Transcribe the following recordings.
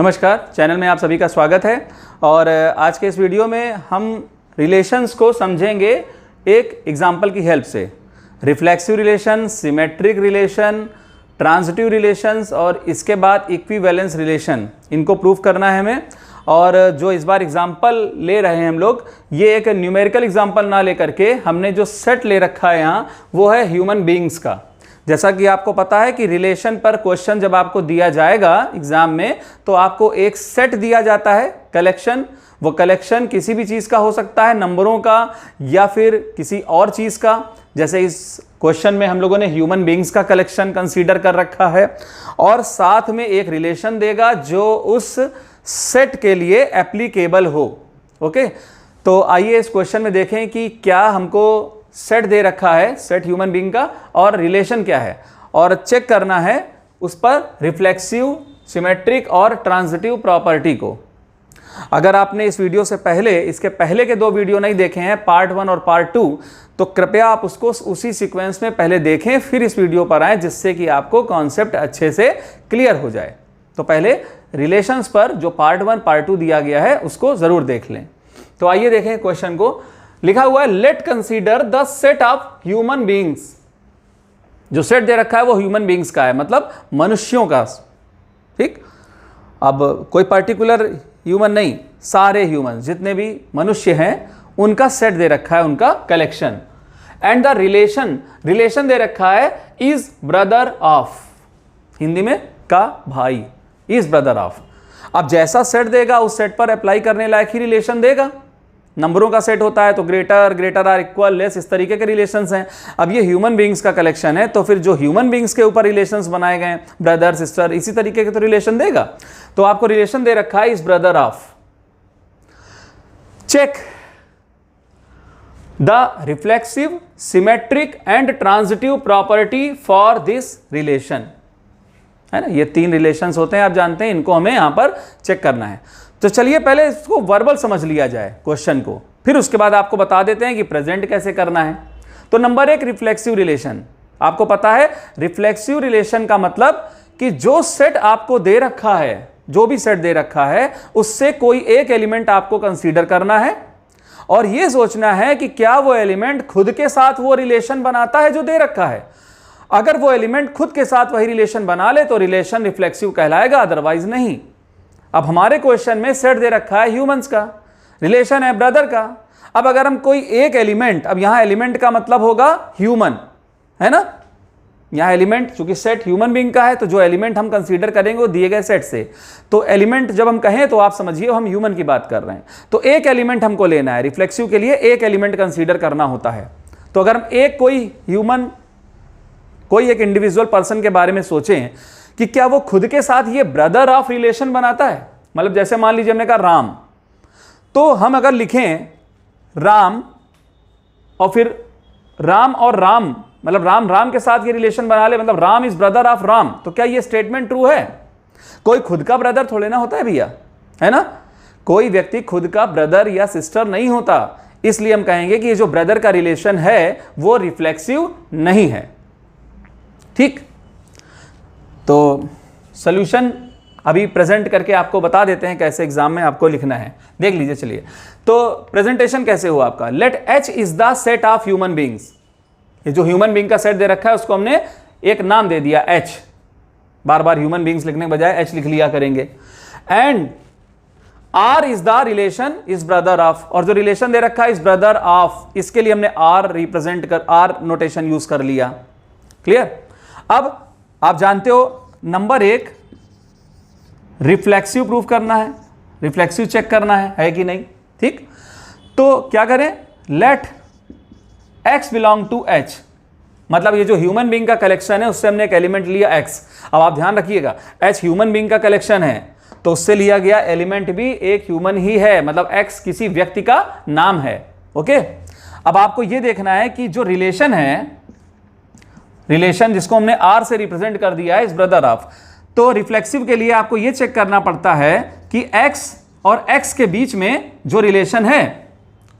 नमस्कार, चैनल में आप सभी का स्वागत है। और आज के इस वीडियो में हम रिलेशंस को समझेंगे एक एग्जाम्पल की हेल्प से। Reflexive relation, symmetric relation, transitive relations और इसके बाद इक्विवेलेंस रिलेशन, इनको प्रूव करना है हमें। और जो इस बार एग्जाम्पल ले रहे हैं हम लोग, ये एक न्यूमेरिकल एग्जाम्पल ना लेकर के हमने जो सेट ले रखा है यहाँ, वो है ह्यूमन बीइंग्स का। जैसा कि आपको पता है कि रिलेशन पर क्वेश्चन जब आपको दिया जाएगा एग्जाम में, तो आपको एक सेट दिया जाता है, कलेक्शन। वो कलेक्शन किसी भी चीज़ का हो सकता है, नंबरों का या फिर किसी और चीज़ का। जैसे इस क्वेश्चन में हम लोगों ने ह्यूमन बीइंग्स का कलेक्शन कंसीडर कर रखा है, और साथ में एक रिलेशन देगा जो उस सेट के लिए एप्लीकेबल हो। ओके, तो आइए इस क्वेश्चन में देखें कि क्या हमको सेट दे रखा है, सेट ह्यूमन बीइंग का, और रिलेशन क्या है, और चेक करना है उस पर रिफ्लेक्सिव, सिमेट्रिक और ट्रांजिटिव प्रॉपर्टी को। अगर आपने इस वीडियो से पहले, इसके पहले के 2 वीडियो नहीं देखे हैं, पार्ट 1 और पार्ट 2, तो कृपया आप उसको उसी सीक्वेंस में पहले देखें, फिर इस वीडियो पर आए, जिससे कि आपको कॉन्सेप्ट अच्छे से क्लियर हो जाए। तो पहले रिलेशंस पर जो पार्ट 1 पार्ट 2 दिया गया है उसको जरूर देख लें। तो आइए देखें क्वेश्चन को। लिखा हुआ है, late consider the set of human beings. जो सेट दे रखा है वो ह्यूमन बीइंग्स का है, मतलब मनुष्यों का। ठीक, अब कोई पर्टिकुलर ह्यूमन नहीं, सारे ह्यूमन, जितने भी मनुष्य हैं उनका सेट दे रखा है, उनका कलेक्शन। एंड द रिलेशन दे रखा है इज ब्रदर ऑफ, हिंदी में का भाई, इज ब्रदर ऑफ। अब जैसा सेट देगा उस सेट पर अप्लाई करने लायक ही रिलेशन देगा। नंबरों का सेट होता है तो greater, greater or equal, less, इस तरीके के रिलेशंस हैं। अब ये ह्यूमन बीइंग्स का कलेक्शन है, तो फिर जो ह्यूमन बीइंग्स के ऊपर रिलेशंस बनाए गए, ब्रदर, सिस्टर, इसी तरीके के तो रिलेशन देगा। तो आपको रिलेशन दे रखा है इस brother of. Check the reflexive, symmetric and transitive property for this relation, है ना। ये 3 रिलेशंस होते हैं, आप जानते हैं, इनको हमें यहां पर चेक करना है। तो चलिए पहले इसको वर्बल समझ लिया जाए क्वेश्चन को, फिर उसके बाद आपको बता देते हैं कि प्रेजेंट कैसे करना है। तो नंबर 1, रिफ्लेक्सिव रिलेशन। आपको पता है रिफ्लेक्सिव रिलेशन का मतलब कि जो सेट आपको दे रखा है, जो भी सेट दे रखा है, उससे कोई एक एलिमेंट आपको कंसीडर करना है और यह सोचना है कि क्या वो एलिमेंट खुद के साथ वो रिलेशन बनाता है जो दे रखा है। अगर वो एलिमेंट खुद के साथ वही रिलेशन बना ले तो रिलेशन रिफ्लेक्सिव कहलाएगा, अदरवाइज नहीं। अब हमारे क्वेश्चन में सेट दे रखा है ह्यूमंस का, रिलेशन है ब्रदर का। अब अगर हम कोई एक एलिमेंट, अब यहां एलिमेंट का मतलब होगा ह्यूमन, है ना। यहां एलिमेंट, चूंकि सेट ह्यूमन बीइंग का है, तो जो एलिमेंट हम कंसीडर करेंगे वो दिए गए सेट से। तो एलिमेंट जब हम कहें तो आप समझिए हम ह्यूमन की बात कर रहे हैं। तो एक एलिमेंट हमको लेना है, रिफ्लेक्सिव के लिए एक एलिमेंट कंसीडर करना होता है। तो अगर हम कोई ह्यूमन, कोई एक इंडिविजुअल पर्सन के बारे में सोचें कि क्या वो खुद के साथ ये ब्रदर ऑफ रिलेशन बनाता है, मतलब जैसे मान लीजिए हमने कहा राम, तो हम अगर लिखें राम और फिर राम और राम, मतलब राम राम के साथ ये रिलेशन बना ले, मतलब Ram is brother of Ram, तो क्या ये स्टेटमेंट ट्रू है? कोई खुद का ब्रदर थोड़े ना होता है भैया, है ना। कोई व्यक्ति खुद का ब्रदर या सिस्टर नहीं होता, इसलिए हम कहेंगे कि ये जो ब्रदर का रिलेशन है वो रिफ्लेक्सिव नहीं है। ठीक, तो सॉल्यूशन अभी प्रेजेंट करके आपको बता देते हैं कैसे एग्जाम में आपको लिखना है। देख लीजिए, चलिए। तो प्रेजेंटेशन कैसे हुआ आपका, let H is the set of human beings. ये जो ह्यूमन बीइंग का सेट दे रखा है उसको हमने एक नाम दे दिया एच, बार बार ह्यूमन बीइंग्स लिखने के बजाय एच लिख लिया करेंगे। And R is the relation is brother of, और जो रिलेशन दे रखा है इज ब्रदर ऑफ, इसके लिए हमने आर रिप्रेजेंट कर, आर नोटेशन यूज कर लिया। क्लियर। अब आप जानते हो नंबर 1 रिफ्लेक्सिव प्रूफ करना है, रिफ्लेक्सिव चेक करना है कि नहीं। ठीक, तो क्या करें, let x belong to h, मतलब ये जो ह्यूमन बीइंग का कलेक्शन है उससे हमने एक एलिमेंट लिया x। अब आप ध्यान रखिएगा, h ह्यूमन बीइंग का कलेक्शन है तो उससे लिया गया एलिमेंट भी एक ह्यूमन ही है, मतलब x किसी व्यक्ति का नाम है। ओके, अब आपको यह देखना है कि जो रिलेशन है, रिलेशन जिसको हमने r से रिप्रेजेंट कर दिया है इस ब्रदर ऑफ, तो रिफ्लेक्सिव के लिए आपको यह चेक करना पड़ता है कि x और x के बीच में जो रिलेशन है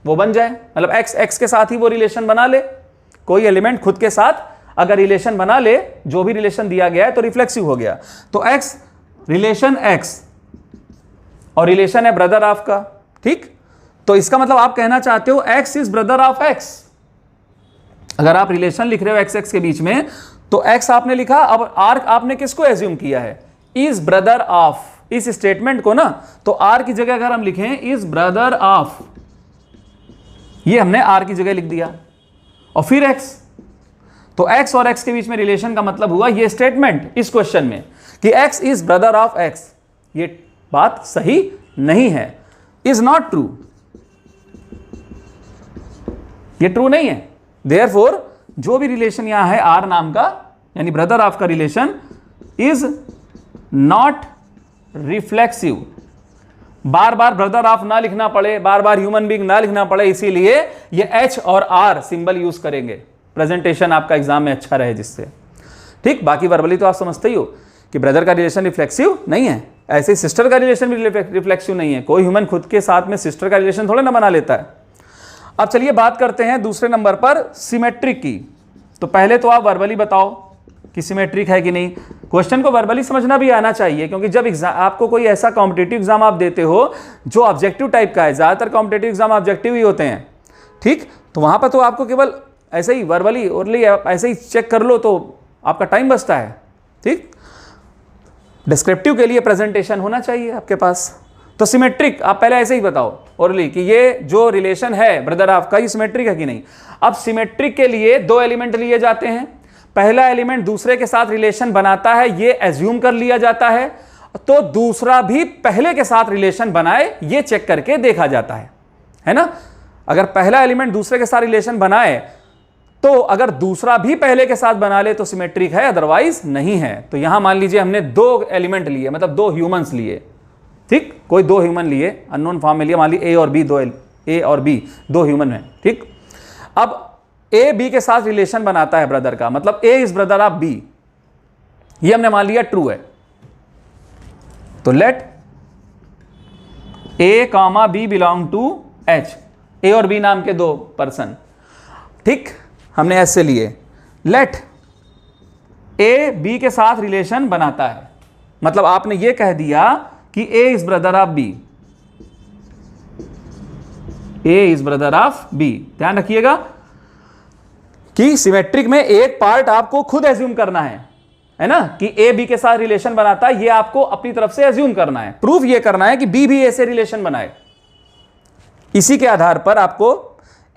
वो बन जाए, मतलब x के साथ ही वो रिलेशन बना ले। कोई एलिमेंट खुद के साथ अगर रिलेशन बना ले, जो भी रिलेशन दिया गया है, तो रिफ्लेक्सिव हो गया। तो x रिलेशन x और रिलेशन है ब्रदर ऑफ का, ठीक। तो इसका मतलब आप कहना चाहते हो x is brother of x। अगर आप रिलेशन लिख रहे हो x x के बीच में, तो x आपने लिखा, अब r आपने किसको एज्यूम किया है, इज ब्रदर ऑफ, इस स्टेटमेंट को ना, तो r की जगह अगर हम लिखें इज ब्रदर ऑफ, ये हमने r की जगह लिख दिया, और फिर x, तो x और x के बीच में रिलेशन का मतलब हुआ ये स्टेटमेंट इस क्वेश्चन में कि x is brother of x। ये बात सही नहीं है, इज नॉट ट्रू, ये ट्रू नहीं है। देयरफॉर जो भी रिलेशन यहां है r नाम का, यानी ब्रदर ऑफ का relation, is not reflexive. Bar bar brother of ना लिखना पड़े, बार बार ह्यूमन बीइंग ना लिखना पड़े, इसीलिए ये h और r सिंबल यूज करेंगे, प्रेजेंटेशन आपका एग्जाम में अच्छा रहे जिससे, ठीक। बाकी वर्बली तो आप समझते ही हो कि ब्रदर का रिलेशन रिफ्लेक्सिव नहीं है, ऐसे सिस्टर का रिलेशन भी रिफ्लेक्सिव नहीं है। कोई ह्यूमन खुद के साथ में सिस्टर का रिलेशन थोड़ा ना बना लेता है। अब चलिए बात करते हैं दूसरे नंबर पर सिमेट्रिक की। तो पहले तो आप वर्बली बताओ कि सिमेट्रिक है कि नहीं। क्वेश्चन को वर्बली समझना भी आना चाहिए, क्योंकि जब एग्जाम आपको कोई ऐसा कॉम्पिटिटिव एग्जाम आप देते हो जो ऑब्जेक्टिव टाइप का है, ज़्यादातर कॉम्पिटिटिव एग्जाम ऑब्जेक्टिव ही होते हैं, ठीक। तो वहाँ पर तो आपको केवल ऐसे ही वर्बली ओरली ऐसे ही चेक कर लो तो आपका टाइम बचता है, ठीक। डिस्क्रिप्टिव के लिए प्रेजेंटेशन होना चाहिए आपके पास। तो सिमेट्रिक आप पहले ऐसे ही बताओ ओरली कि ये जो रिलेशन है ब्रदर ऑफ का, ये सिमेट्रिक है कि नहीं। अब सिमेट्रिक के लिए दो एलिमेंट लिए जाते हैं, पहला एलिमेंट दूसरे के साथ रिलेशन बनाता है, ये एज्यूम कर लिया जाता है, तो दूसरा भी पहले के साथ रिलेशन बनाए, ये चेक करके देखा जाता है ना। अगर पहला एलिमेंट दूसरे के साथ रिलेशन बनाए, तो अगर दूसरा भी पहले के साथ बना ले तो सिमेट्रिक है, अदरवाइज नहीं है। तो यहां मान लीजिए हमने दो एलिमेंट लिए, मतलब दो ह्यूमंस लिए, ठीक। कोई दो ह्यूमन लिए, अननोन फॉर्म में लिए, मान लीजिए ए और बी, ए और बी दो ह्यूमन है, ठीक। अब ए बी के साथ रिलेशन बनाता है ब्रदर का, मतलब A is brother of B, ये हमने मान लिया ट्रू है। तो let A comma B belong to H, A और बी नाम के दो पर्सन, ठीक, हमने ऐसे लिए। लेट ए बी के साथ रिलेशन बनाता है, मतलब आपने ये कह दिया कि A is brother of B, A is brother of B. ध्यान रखिएगा कि सिमेट्रिक में एक पार्ट आपको खुद एज्यूम करना है ना, कि ए बी के साथ रिलेशन बनाता है, ये आपको अपनी तरफ से एज्यूम करना है, प्रूफ ये करना है कि बी भी ए से रिलेशन बनाए। इसी के आधार पर आपको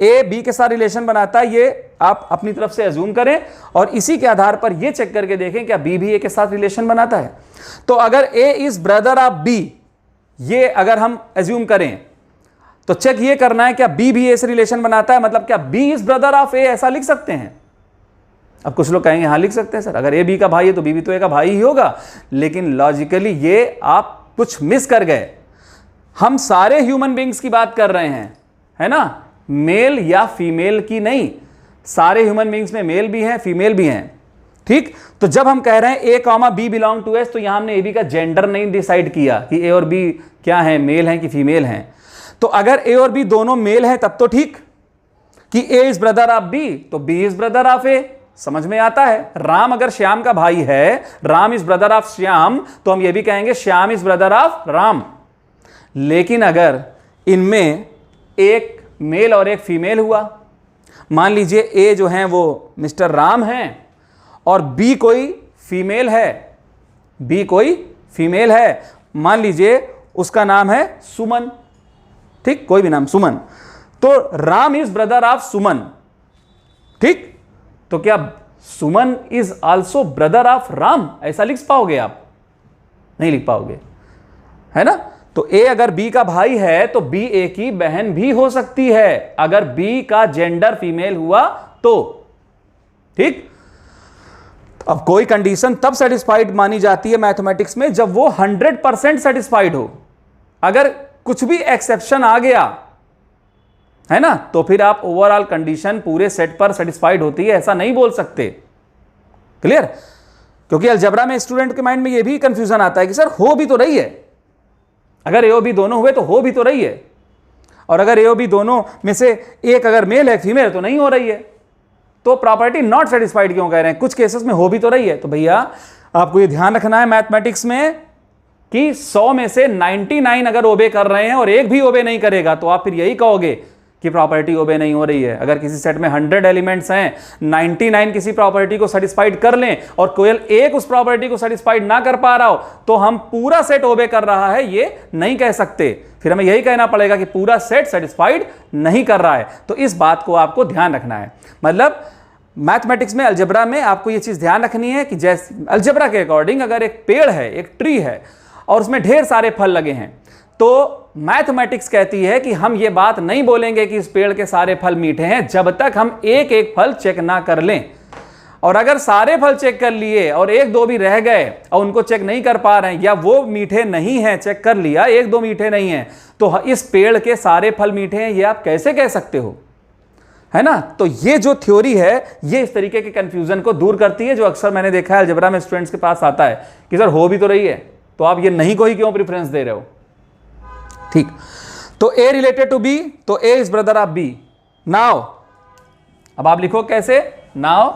ए बी के साथ रिलेशन बनाता है, ये आप अपनी तरफ से एज्यूम करें, और इसी के आधार पर ये चेक करके देखें क्या बी भी ए के साथ रिलेशन बनाता है। तो अगर ए इज ब्रदर ऑफ बी, ये अगर हम एज्यूम करें, तो चेक ये करना है क्या बी भी ए से रिलेशन बनाता है, मतलब क्या बी इज ब्रदर ऑफ ए, ऐसा लिख सकते हैं। अब कुछ लोग कहेंगे हाँ लिख सकते हैं सर, अगर ए बी का भाई है तो बी भी तो ए का भाई ही होगा, लेकिन लॉजिकली ये आप कुछ मिस कर गए। हम सारे ह्यूमन बींग्स की बात कर रहे हैं, है ना, मेल या फीमेल की नहीं। सारे ह्यूमन बींग्स में मेल भी हैं, फीमेल भी हैं, ठीक। तो जब हम कह रहे हैं A comma B belong to S, तो यहां हमने ए बी का जेंडर नहीं डिसाइड किया कि ए और बी क्या है, मेल हैं कि फीमेल हैं। तो अगर ए और बी दोनों मेल हैं तब तो ठीक, कि A is brother of B तो बी इज ब्रदर ऑफ ए, समझ में आता है। राम अगर श्याम का भाई है, Ram is brother of Shyam, तो हम ये भी कहेंगे Shyam is brother of Ram. लेकिन अगर इनमें एक मेल और एक फीमेल हुआ, मान लीजिए ए जो है वो मिस्टर राम हैं और बी कोई फीमेल है, बी कोई फीमेल है, मान लीजिए उसका नाम है सुमन, ठीक, कोई भी नाम सुमन, तो Ram is brother of Suman, ठीक। तो क्या Suman is also brother of Ram, ऐसा लिख पाओगे आप? नहीं लिख पाओगे, है ना। तो ए अगर बी का भाई है तो बी ए की बहन भी हो सकती है, अगर बी का जेंडर फीमेल हुआ तो, ठीक। अब कोई कंडीशन तब सेटिस्फाइड मानी जाती है मैथमेटिक्स में जब वो 100% सेटिस्फाइड हो। अगर कुछ भी एक्सेप्शन आ गया, है ना, तो फिर आप ओवरऑल कंडीशन पूरे सेट पर सेटिस्फाइड होती है, ऐसा नहीं बोल सकते। क्लियर? क्योंकि अलजेब्रा में स्टूडेंट के माइंड में ये भी कंफ्यूजन आता है कि सर हो भी तो रही है, अगर ए और बी दोनों हुए तो हो भी तो रही है, और अगर ए और बी दोनों में से एक अगर मेल है फीमेल तो नहीं हो रही है, तो प्रॉपर्टी नॉट सेटिस्फाइड क्यों कह रहे हैं? कुछ केसेस में हो भी तो रही है। तो भैया आपको ये ध्यान रखना है मैथमेटिक्स में कि 100 में से 99 अगर ओबे कर रहे हैं और एक भी ओबे नहीं करेगा तो आप फिर यही कहोगे कि प्रॉपर्टी ओबे नहीं हो रही है। अगर किसी सेट में 100 एलिमेंट्स हैं, 99 किसी प्रॉपर्टी को सेटिस्फाइड कर लें और केवल एक उस प्रॉपर्टी को सेटिस्फाइड ना कर पा रहा हो तो हम पूरा सेट ओबे कर रहा है ये नहीं कह सकते। फिर हमें यही कहना पड़ेगा कि पूरा सेट सेटिस्फाइड नहीं कर रहा है। तो इस बात को आपको ध्यान रखना है। मतलब मैथमेटिक्स में, अलजेब्रा में आपको ये चीज ध्यान रखनी है कि जैसे अलजेब्रा के अकॉर्डिंग अगर एक पेड़ है, एक ट्री है और उसमें ढेर सारे फल लगे हैं तो मैथमेटिक्स कहती है कि हम ये बात नहीं बोलेंगे कि इस पेड़ के सारे फल मीठे हैं जब तक हम एक एक फल चेक ना कर लें। और अगर सारे फल चेक कर लिए और एक दो भी रह गए और उनको चेक नहीं कर पा रहे हैं या वो मीठे नहीं हैं, चेक कर लिया एक दो मीठे नहीं हैं, तो इस पेड़ के सारे फल मीठे हैं ये आप कैसे कह सकते हो, है ना। तो ये जो थ्योरी है ये इस तरीके के कंफ्यूजन को दूर करती है जो अक्सर मैंने देखा है अलजेब्रा में स्टूडेंट्स के पास आता है कि सर हो भी तो रही है तो आप ये नहीं को ही क्यों प्रेफरेंस दे रहे हो। ठीक, तो A रिलेटेड टू B, तो A is brother of B। Now अब आप लिखो कैसे, नाउ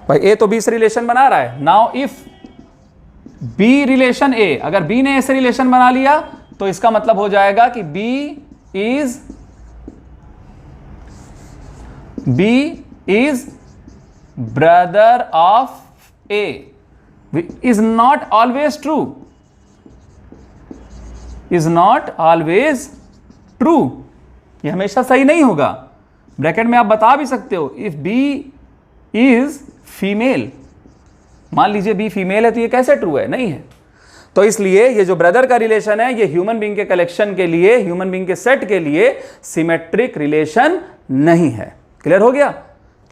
भाई A तो B से रिलेशन बना रहा है। Now if B relation A, अगर B ने A से रिलेशन बना लिया तो इसका मतलब हो जाएगा कि B is brother of A is not always true, is not always true, ये हमेशा सही नहीं होगा। ब्रैकेट में आप बता भी सकते हो इफ B is फीमेल, मान लीजिए B फीमेल है तो ये कैसे ट्रू है, नहीं है। तो इसलिए ये जो ब्रदर का रिलेशन है ये ह्यूमन बीइंग के कलेक्शन के लिए, ह्यूमन बीइंग के सेट के लिए सिमेट्रिक रिलेशन नहीं है। क्लियर हो गया,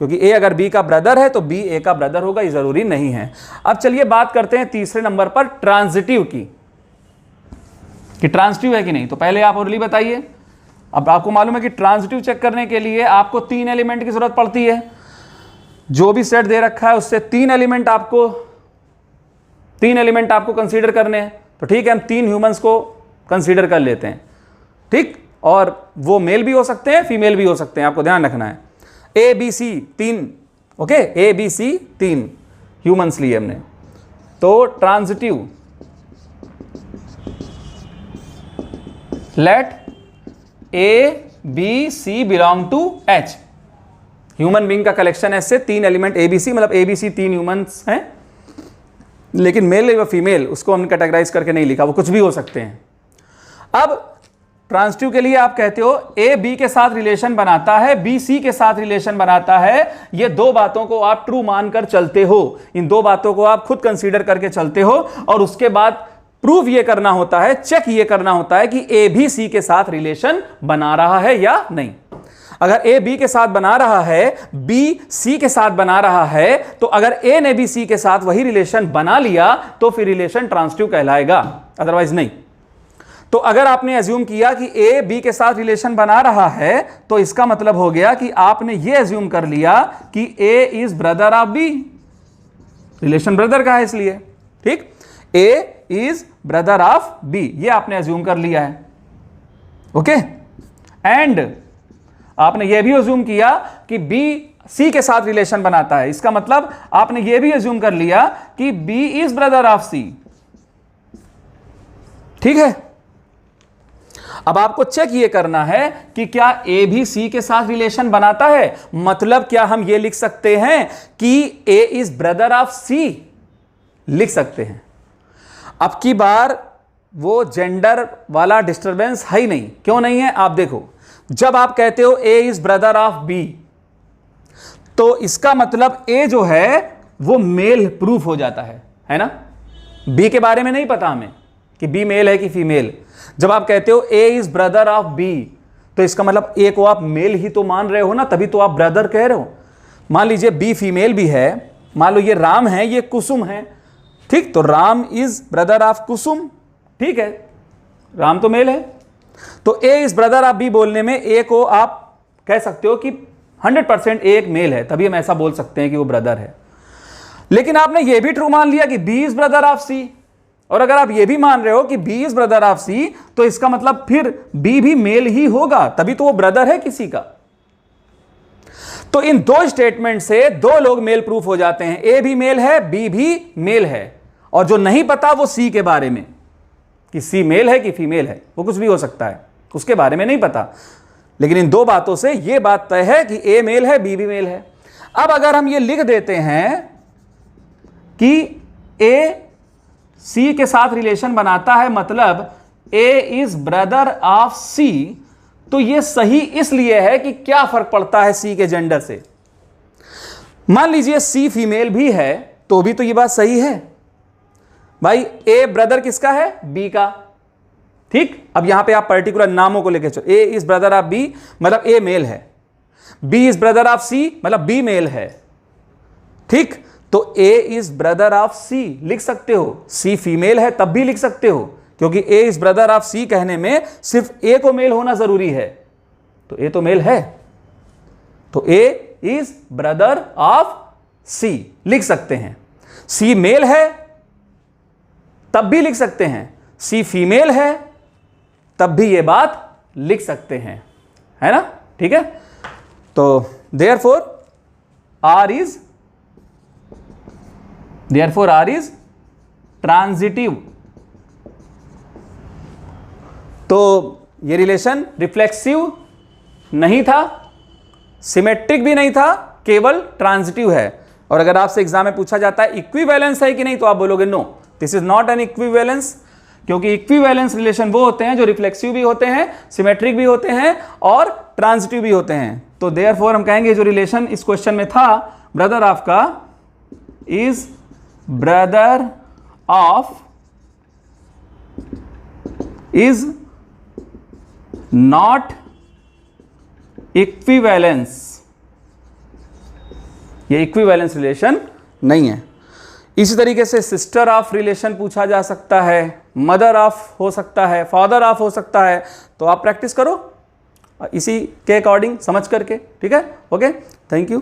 क्योंकि A अगर B का ब्रदर है तो B A का ब्रदर होगा, ये जरूरी नहीं है। अब चलिए बात करते हैं तीसरे नंबर पर ट्रांजिटिव की, कि ट्रांजिटिव है कि नहीं। तो पहले आप ओरली बताइए। अब आपको मालूम है कि ट्रांजिटिव चेक करने के लिए आपको 3 एलिमेंट की जरूरत पड़ती है। जो भी सेट दे रखा है उससे 3 एलिमेंट आपको कंसीडर करने हैं। तो ठीक है, हम 3 ह्यूमंस को कंसीडर कर लेते हैं, ठीक। और वो मेल भी हो सकते हैं, फीमेल भी हो सकते हैं, आपको ध्यान रखना है। A B C 3, okay, A B C 3 humans लिए हमने। तो transitive, let A B C belong to H। Human being का कलेक्शन है, इससे 3 एलिमेंट A B C, मतलब A B C 3 ह्यूमंस हैं, लेकिन मेल या फीमेल उसको हमने कैटेगराइज करके नहीं लिखा, वो कुछ भी हो सकते हैं। अब ट्रांजिटिव के लिए आप कहते हो A B के साथ रिलेशन बनाता है, B C के साथ रिलेशन बनाता है। ये 2 बातों को आप ट्रू मानकर चलते हो, इन 2 बातों को आप खुद कंसीडर करके चलते हो और उसके बाद प्रूव ये करना होता है, चेक ये करना होता है कि A भी C के साथ रिलेशन बना रहा है या नहीं। अगर A B के साथ बना रहा है, B C के साथ बना रहा है, तो अगर A ने भी C के साथ वही रिलेशन बना लिया तो फिर रिलेशन ट्रांजिटिव कहलाएगा, अदरवाइज नहीं। तो अगर आपने एज्यूम किया कि A B के साथ रिलेशन बना रहा है तो इसका मतलब हो गया कि आपने ये एज्यूम कर लिया कि A is brother of B, relation brother का है इसलिए, ठीक। A is brother of B, ये आपने एज्यूम कर लिया है, ओके। एंड आपने ये भी एज्यूम किया कि B C के साथ रिलेशन बनाता है, इसका मतलब आपने ये भी एज्यूम कर लिया कि B is brother of C, ठीक है। अब आपको चेक ये करना है कि क्या A भी C के साथ रिलेशन बनाता है। मतलब क्या हम ये लिख सकते हैं कि A is brother of C, लिख सकते हैं। अब की बार वो जेंडर वाला डिस्टरबेंस है ही नहीं। क्यों नहीं है, आप देखो, जब आप कहते हो A is brother of B तो इसका मतलब A जो है वो मेल प्रूफ हो जाता है ना। B के बारे में नहीं पता हमें कि B मेल है कि फीमेल। जब आप कहते हो A is brother of B तो इसका मतलब A को आप मेल ही तो मान रहे हो ना, तभी तो आप ब्रदर कह रहे हो। मान लीजिए B फीमेल भी है, मान लो ये राम है, ये कुसुम है, ठीक। तो राम इज ब्रदर ऑफ कुसुम, ठीक है, राम तो मेल है। तो A is brother of B बोलने में A को आप कह सकते हो कि 100% A एक मेल है, तभी हम ऐसा बोल सकते हैं कि वो ब्रदर है। लेकिन आपने ये भी ट्रू मान लिया कि B is brother of C, और अगर आप ये भी मान रहे हो कि B is brother of C तो इसका मतलब फिर B भी मेल ही होगा, तभी तो वो ब्रदर है किसी का। तो इन दो स्टेटमेंट से दो लोग मेल प्रूफ हो जाते हैं, ए भी मेल है, बी भी मेल है, और जो नहीं पता वो सी के बारे में कि सी मेल है कि फीमेल है, वो कुछ भी हो सकता है, उसके बारे में नहीं पता। लेकिन इन दो बातों से यह बात तय है कि ए मेल है, बी भी मेल है। अब अगर हम ये लिख देते हैं कि ए सी के साथ रिलेशन बनाता है, मतलब ए इज ब्रदर ऑफ सी, तो यह सही इसलिए है कि क्या फर्क पड़ता है सी के जेंडर से। मान लीजिए सी फीमेल भी है तो भी तो यह बात सही है भाई, ए ब्रदर किसका है, बी का। ठीक, अब यहां पे आप पर्टिकुलर नामों को लेके चलो, ए इज ब्रदर ऑफ बी मतलब ए मेल है, बी इज ब्रदर ऑफ सी मतलब बी मेल है। ठीक, तो ए इज ब्रदर ऑफ सी लिख सकते हो, सी फीमेल है तब भी लिख सकते हो, क्योंकि ए इज ब्रदर ऑफ सी कहने में सिर्फ ए को मेल होना जरूरी है, तो ए तो मेल है, तो ए इज ब्रदर ऑफ सी लिख सकते हैं। सी मेल है तब भी लिख सकते हैं, सी फीमेल है तब भी ये बात लिख सकते हैं, है ना। ठीक है, तो देयरफॉर आर इज ट्रांजिटिव। तो ये रिलेशन रिफ्लेक्सिव नहीं था, सिमेट्रिक भी नहीं था, केवल ट्रांजिटिव है। और अगर आपसे एग्जाम में पूछा जाता है इक्विवेलेंस है कि नहीं, तो आप बोलोगे no, this is not an equivalence, क्योंकि इक्विवेलेंस रिलेशन वो होते हैं जो रिफ्लेक्सिव भी होते हैं, सिमेट्रिक भी होते हैं और ट्रांजिटिव भी होते हैं। तो देयरफॉर हम कहेंगे जो रिलेशन इस क्वेश्चन में था ब्रदर ऑफ का is brother of is not equivalence, ये इक्विवेलेंस रिलेशन नहीं है। इसी तरीके से सिस्टर ऑफ रिलेशन पूछा जा सकता है, मदर ऑफ हो सकता है, फादर ऑफ हो सकता है। तो आप प्रैक्टिस करो इसी के अकॉर्डिंग समझ करके, ठीक है। Okay, thank you.